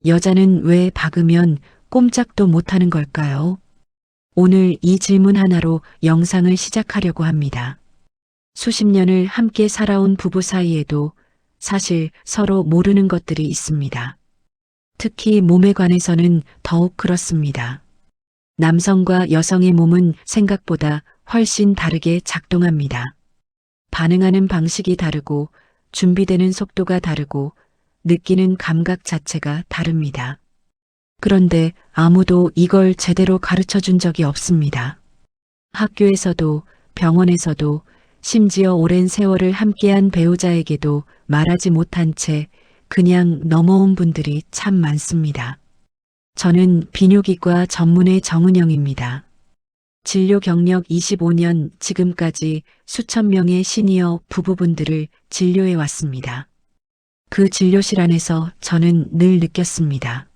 여자는 왜 박으면 꼼짝도 못하는 걸까요? 오늘 이 질문 하나로 영상을 시작하려고 합니다. 수십 년을 함께 살아온 부부 사이에도 사실 서로 모르는 것들이 있습니다. 특히 몸에 관해서는 더욱 그렇습니다. 남성과 여성의 몸은 생각보다 훨씬 다르게 작동합니다. 반응하는 방식이 다르고 준비되는 속도가 다르고 느끼는 감각 자체가 다릅니다. 그런데 아무도 이걸 제대로 가르쳐 준 적이 없습니다. 학교에서도 병원에서도 심지어 오랜 세월을 함께한 배우자에게도 말하지 못한 채 그냥 넘어온 분들이 참 많습니다. 저는 비뇨기과 전문의 정은영입니다. 진료 경력 25년 지금까지 수천 명의 시니어 부부분들을 진료해 왔습니다. 그 진료실 안에서 저는 늘 느꼈습니다.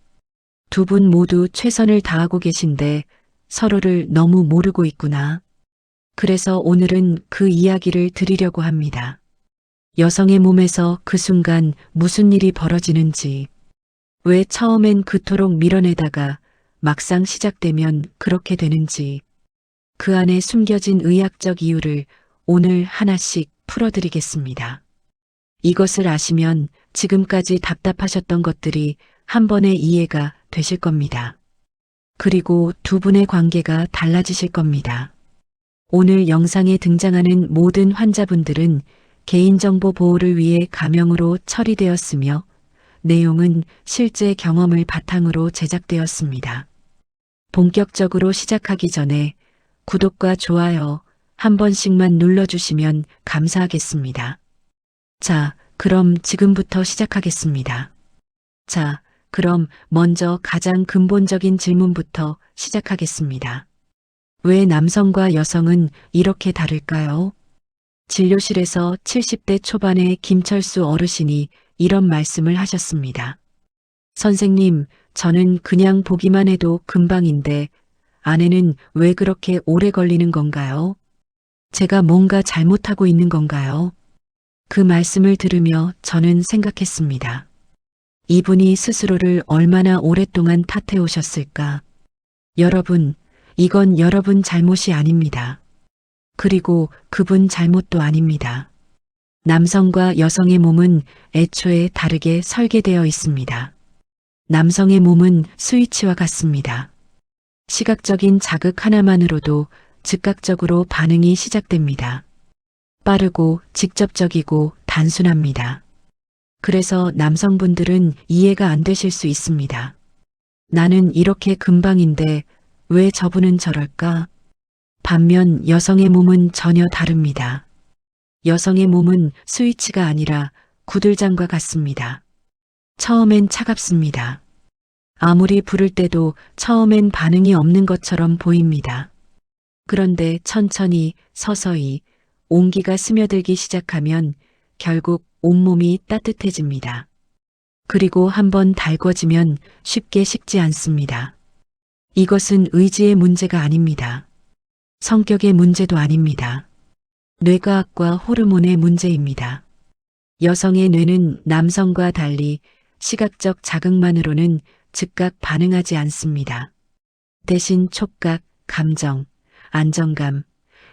두 분 모두 최선을 다하고 계신데 서로를 너무 모르고 있구나. 그래서 오늘은 그 이야기를 드리려고 합니다. 여성의 몸에서 그 순간 무슨 일이 벌어지는지, 왜 처음엔 그토록 밀어내다가 막상 시작되면 그렇게 되는지, 그 안에 숨겨진 의학적 이유를 오늘 하나씩 풀어드리겠습니다. 이것을 아시면 지금까지 답답하셨던 것들이 한 번에 이해가 되실 겁니다. 그리고 두 분의 관계가 달라지실 겁니다. 오늘 영상에 등장하는 모든 환자분들은 개인정보 보호를 위해 가명으로 처리되었으며 내용은 실제 경험을 바탕으로 제작되었습니다. 본격적으로 시작하기 전에 구독과 좋아요 한 번씩만 눌러주시면 감사하겠습니다. 자, 그럼 지금부터 시작하겠습니다. 자, 그럼 먼저 가장 근본적인 질문부터 시작하겠습니다. 왜 남성과 여성은 이렇게 다를까요? 진료실에서 70대 초반의 김철수 어르신이 이런 말씀을 하셨습니다. 선생님, 저는 그냥 보기만 해도 금방인데 아내는 왜 그렇게 오래 걸리는 건가요? 제가 뭔가 잘못하고 있는 건가요? 그 말씀을 들으며 저는 생각했습니다. 이분이 스스로를 얼마나 오랫동안 탓해 오셨을까? 여러분, 이건 여러분 잘못이 아닙니다. 그리고 그분 잘못도 아닙니다. 남성과 여성의 몸은 애초에 다르게 설계되어 있습니다. 남성의 몸은 스위치와 같습니다. 시각적인 자극 하나만으로도 즉각적으로 반응이 시작됩니다. 빠르고 직접적이고 단순합니다. 그래서 남성분들은 이해가 안 되실 수 있습니다. 나는 이렇게 금방인데 왜 저분은 저럴까? 반면 여성의 몸은 전혀 다릅니다. 여성의 몸은 스위치가 아니라 구들장과 같습니다. 처음엔 차갑습니다. 아무리 부를 때도 처음엔 반응이 없는 것처럼 보입니다. 그런데 천천히 서서히 온기가 스며들기 시작하면 결국 온몸이 따뜻해집니다. 그리고 한번 달궈지면 쉽게 식지 않습니다. 이것은 의지의 문제가 아닙니다. 성격의 문제도 아닙니다. 뇌과학과 호르몬의 문제입니다. 여성의 뇌는 남성과 달리 시각적 자극만으로는 즉각 반응하지 않습니다. 대신 촉각, 감정, 안정감,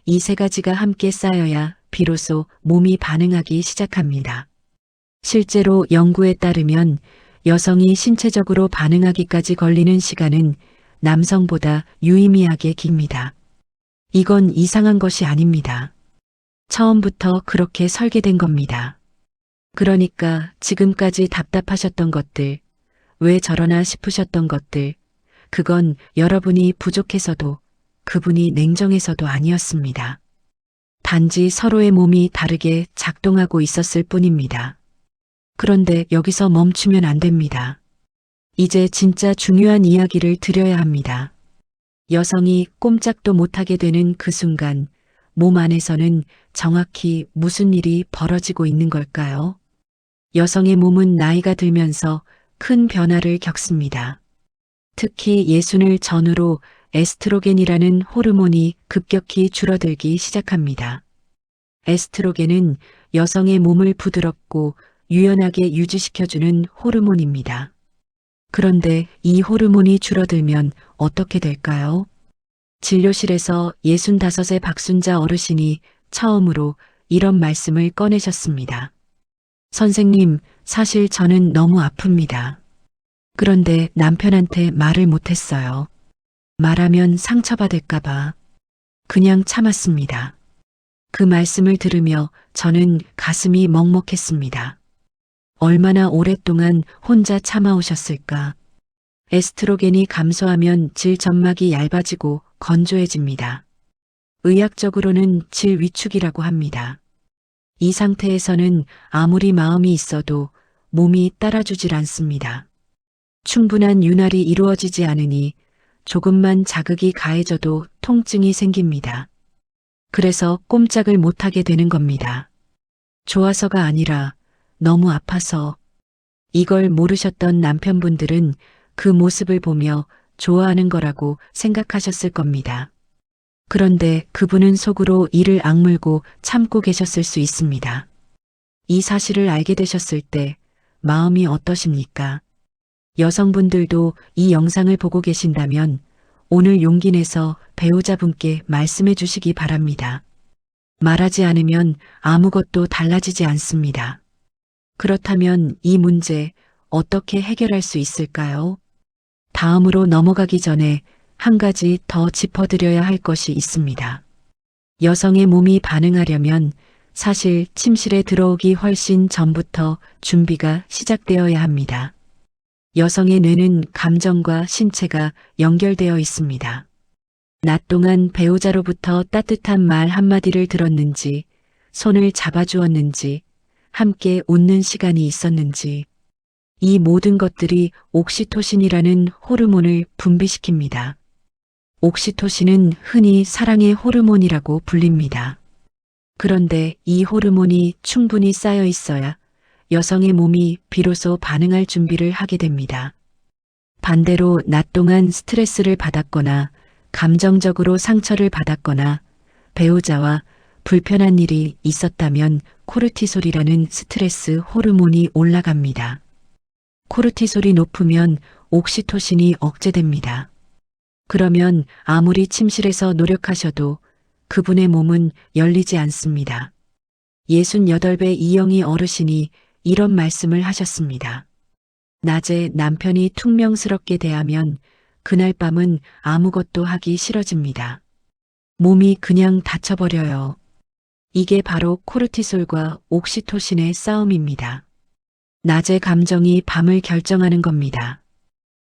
이 세 가지가 함께 쌓여야 비로소 몸이 반응하기 시작합니다. 실제로 연구에 따르면 여성이 신체적으로 반응하기까지 걸리는 시간은 남성보다 유의미하게 깁니다. 이건 이상한 것이 아닙니다. 처음부터 그렇게 설계된 겁니다. 그러니까 지금까지 답답하셨던 것들, 왜 저러나 싶으셨던 것들, 그건 여러분이 부족해서도 그분이 냉정해서도 아니었습니다. 단지 서로의 몸이 다르게 작동하고 있었을 뿐입니다. 그런데 여기서 멈추면 안 됩니다. 이제 진짜 중요한 이야기를 드려야 합니다. 여성이 꼼짝도 못하게 되는 그 순간 몸 안에서는 정확히 무슨 일이 벌어지고 있는 걸까요? 여성의 몸은 나이가 들면서 큰 변화를 겪습니다. 특히 예순을 전후로 에스트로겐이라는 호르몬이 급격히 줄어들기 시작합니다. 에스트로겐은 여성의 몸을 부드럽고 유연하게 유지시켜주는 호르몬입니다. 그런데 이 호르몬이 줄어들면 어떻게 될까요? 진료실에서 65의 박순자 어르신이 처음으로 이런 말씀을 꺼내셨습니다. 선생님, 사실 저는 너무 아픕니다. 그런데 남편한테 말을 못했어요. 말하면 상처받을까봐 그냥 참았습니다. 그 말씀을 들으며 저는 가슴이 먹먹했습니다. 얼마나 오랫동안 혼자 참아오셨을까. 에스트로겐이 감소하면 질 점막이 얇아지고 건조해집니다. 의학적으로는 질 위축이라고 합니다. 이 상태에서는 아무리 마음이 있어도 몸이 따라주질 않습니다. 충분한 윤활이 이루어지지 않으니 조금만 자극이 가해져도 통증이 생깁니다. 그래서 꼼짝을 못하게 되는 겁니다. 좋아서가 아니라 너무 아파서. 이걸 모르셨던 남편분들은 그 모습을 보며 좋아하는 거라고 생각하셨을 겁니다. 그런데 그분은 속으로 이를 악물고 참고 계셨을 수 있습니다. 이 사실을 알게 되셨을 때 마음이 어떠십니까? 여성분들도 이 영상을 보고 계신다면 오늘 용기 내서 배우자분께 말씀해 주시기 바랍니다. 말하지 않으면 아무것도 달라지지 않습니다. 그렇다면 이 문제 어떻게 해결할 수 있을까요? 다음으로 넘어가기 전에 한 가지 더 짚어드려야 할 것이 있습니다. 여성의 몸이 반응하려면 사실 침실에 들어오기 훨씬 전부터 준비가 시작되어야 합니다. 여성의 뇌는 감정과 신체가 연결되어 있습니다. 낮 동안 배우자로부터 따뜻한 말 한마디를 들었는지, 손을 잡아주었는지, 함께 웃는 시간이 있었는지, 이 모든 것들이 옥시토신이라는 호르몬을 분비시킵니다. 옥시토신은 흔히 사랑의 호르몬이라고 불립니다. 그런데 이 호르몬이 충분히 쌓여 있어야 여성의 몸이 비로소 반응할 준비를 하게 됩니다. 반대로 낮 동안 스트레스를 받았거나 감정적으로 상처를 받았거나 배우자와 불편한 일이 있었다면 코르티솔이라는 스트레스 호르몬이 올라갑니다. 코르티솔이 높으면 옥시토신이 억제됩니다. 그러면 아무리 침실에서 노력하셔도 그분의 몸은 열리지 않습니다. 68배 이영희 어르신이 이런 말씀을 하셨습니다. 낮에 남편이 퉁명스럽게 대하면 그날 밤은 아무것도 하기 싫어집니다. 몸이 그냥 다쳐버려요. 이게 바로 코르티솔과 옥시토신의 싸움입니다. 낮의 감정이 밤을 결정하는 겁니다.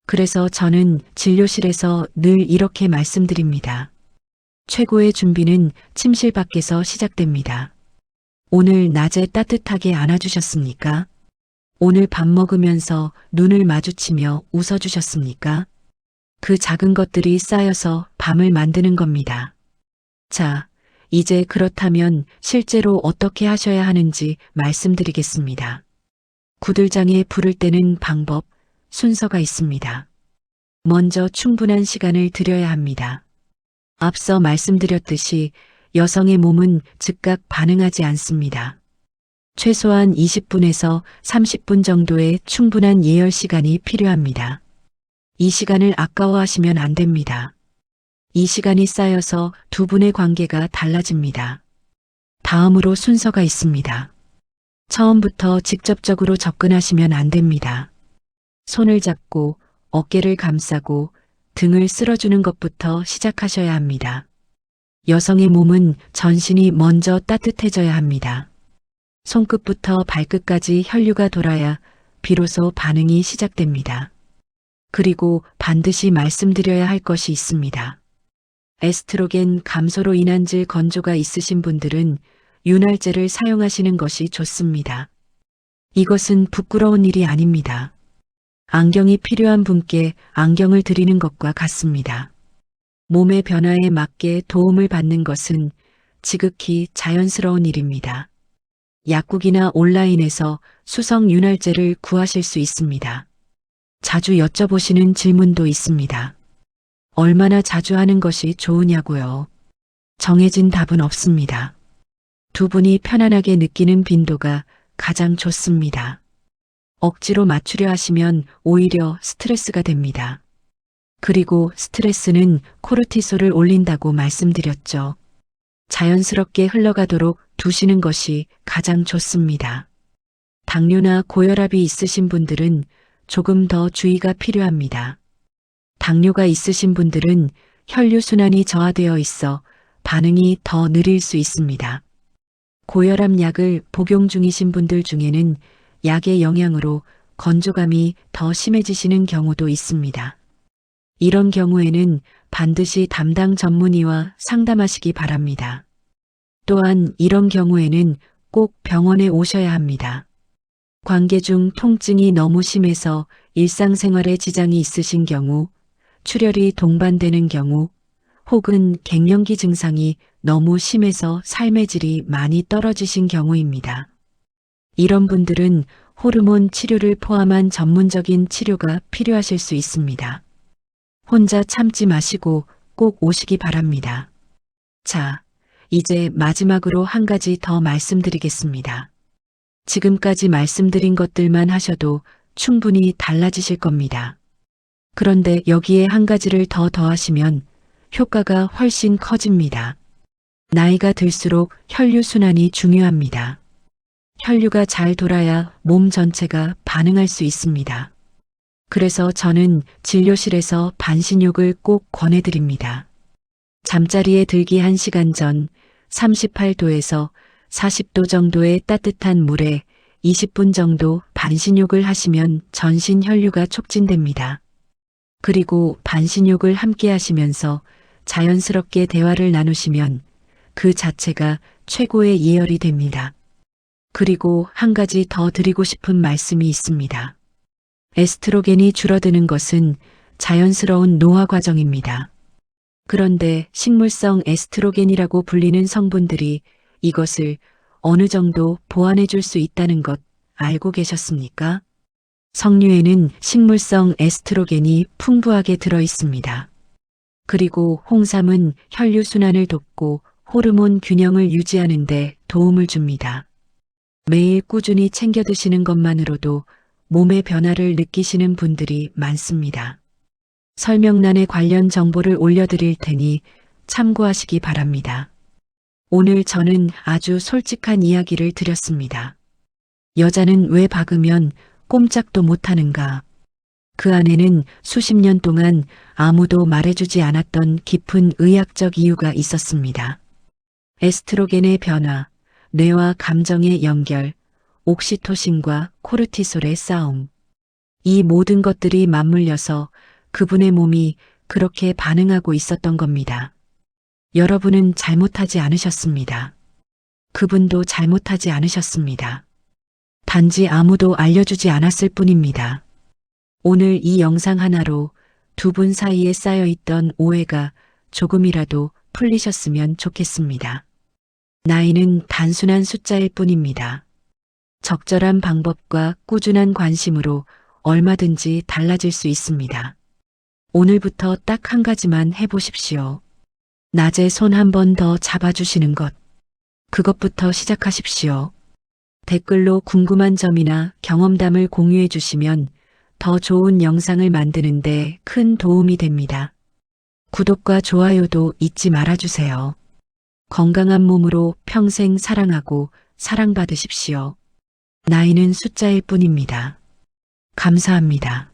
그래서 저는 진료실에서 늘 이렇게 말씀드립니다. 최고의 준비는 침실 밖에서 시작됩니다. 오늘 낮에 따뜻하게 안아주셨습니까? 오늘 밥 먹으면서 눈을 마주치며 웃어주셨습니까? 그 작은 것들이 쌓여서 밤을 만드는 겁니다. 자, 이제 그렇다면 실제로 어떻게 하셔야 하는지 말씀드리겠습니다. 구들장에 불을 때는 방법, 순서가 있습니다. 먼저 충분한 시간을 들여야 합니다. 앞서 말씀드렸듯이 여성의 몸은 즉각 반응하지 않습니다. 최소한 20분에서 30분 정도의 충분한 예열 시간이 필요합니다. 이 시간을 아까워하시면 안 됩니다. 이 시간이 쌓여서 두 분의 관계가 달라집니다. 다음으로 순서가 있습니다. 처음부터 직접적으로 접근하시면 안 됩니다. 손을 잡고 어깨를 감싸고 등을 쓸어주는 것부터 시작하셔야 합니다. 여성의 몸은 전신이 먼저 따뜻해져야 합니다. 손끝부터 발끝까지 혈류가 돌아야 비로소 반응이 시작됩니다. 그리고 반드시 말씀드려야 할 것이 있습니다. 에스트로겐 감소로 인한 질 건조가 있으신 분들은 윤활제를 사용하시는 것이 좋습니다. 이것은 부끄러운 일이 아닙니다. 안경이 필요한 분께 안경을 드리는 것과 같습니다. 몸의 변화에 맞게 도움을 받는 것은 지극히 자연스러운 일입니다. 약국이나 온라인에서 수성 윤활제를 구하실 수 있습니다. 자주 여쭤보시는 질문도 있습니다. 얼마나 자주 하는 것이 좋으냐고요? 정해진 답은 없습니다. 두 분이 편안하게 느끼는 빈도가 가장 좋습니다. 억지로 맞추려 하시면 오히려 스트레스가 됩니다. 그리고 스트레스는 코르티솔을 올린다고 말씀드렸죠. 자연스럽게 흘러가도록 두시는 것이 가장 좋습니다. 당뇨나 고혈압이 있으신 분들은 조금 더 주의가 필요합니다. 당뇨가 있으신 분들은 혈류순환이 저하되어 있어 반응이 더 느릴 수 있습니다. 고혈압 약을 복용 중이신 분들 중에는 약의 영향으로 건조감이 더 심해지시는 경우도 있습니다. 이런 경우에는 반드시 담당 전문의와 상담하시기 바랍니다. 또한 이런 경우에는 꼭 병원에 오셔야 합니다. 관계 중 통증이 너무 심해서 일상생활에 지장이 있으신 경우, 출혈이 동반되는 경우, 혹은 갱년기 증상이 너무 심해서 삶의 질이 많이 떨어지신 경우입니다. 이런 분들은 호르몬 치료를 포함한 전문적인 치료가 필요하실 수 있습니다. 혼자 참지 마시고 꼭 오시기 바랍니다. 자, 이제 마지막으로 한 가지 더 말씀드리겠습니다. 지금까지 말씀드린 것들만 하셔도 충분히 달라지실 겁니다. 그런데 여기에 한 가지를 더 더하시면 효과가 훨씬 커집니다. 나이가 들수록 혈류순환이 중요합니다. 혈류가 잘 돌아야 몸 전체가 반응할 수 있습니다. 그래서 저는 진료실에서 반신욕을 꼭 권해드립니다. 잠자리에 들기 1시간 전 38도에서 40도 정도의 따뜻한 물에 20분 정도 반신욕을 하시면 전신 혈류가 촉진됩니다. 그리고 반신욕을 함께 하시면서 자연스럽게 대화를 나누시면 그 자체가 최고의 예열이 됩니다. 그리고 한 가지 더 드리고 싶은 말씀이 있습니다. 에스트로겐이 줄어드는 것은 자연스러운 노화 과정입니다. 그런데 식물성 에스트로겐이라고 불리는 성분들이 이것을 어느 정도 보완해 줄 수 있다는 것 알고 계셨습니까? 석류에는 식물성 에스트로겐이 풍부하게 들어 있습니다. 그리고 홍삼은 혈류순환을 돕고 호르몬 균형을 유지하는 데 도움을 줍니다. 매일 꾸준히 챙겨 드시는 것만으로도 몸의 변화를 느끼시는 분들이 많습니다. 설명란에 관련 정보를 올려드릴 테니 참고하시기 바랍니다. 오늘 저는 아주 솔직한 이야기를 드렸습니다. 여자는 왜 박으면 꼼짝도 못하는가? 그 안에는 수십 년 동안 아무도 말해주지 않았던 깊은 의학적 이유가 있었습니다. 에스트로겐의 변화, 뇌와 감정의 연결, 옥시토신과 코르티솔의 싸움. 이 모든 것들이 맞물려서 그분의 몸이 그렇게 반응하고 있었던 겁니다. 여러분은 잘못하지 않으셨습니다. 그분도 잘못하지 않으셨습니다. 단지 아무도 알려주지 않았을 뿐입니다. 오늘 이 영상 하나로 두 분 사이에 쌓여있던 오해가 조금이라도 풀리셨으면 좋겠습니다. 나이는 단순한 숫자일 뿐입니다. 적절한 방법과 꾸준한 관심으로 얼마든지 달라질 수 있습니다. 오늘부터 딱 한 가지만 해보십시오. 낮에 손 한 번 더 잡아주시는 것. 그것부터 시작하십시오. 댓글로 궁금한 점이나 경험담을 공유해 주시면 더 좋은 영상을 만드는데 큰 도움이 됩니다. 구독과 좋아요도 잊지 말아주세요. 건강한 몸으로 평생 사랑하고 사랑받으십시오. 나이는 숫자일 뿐입니다. 감사합니다.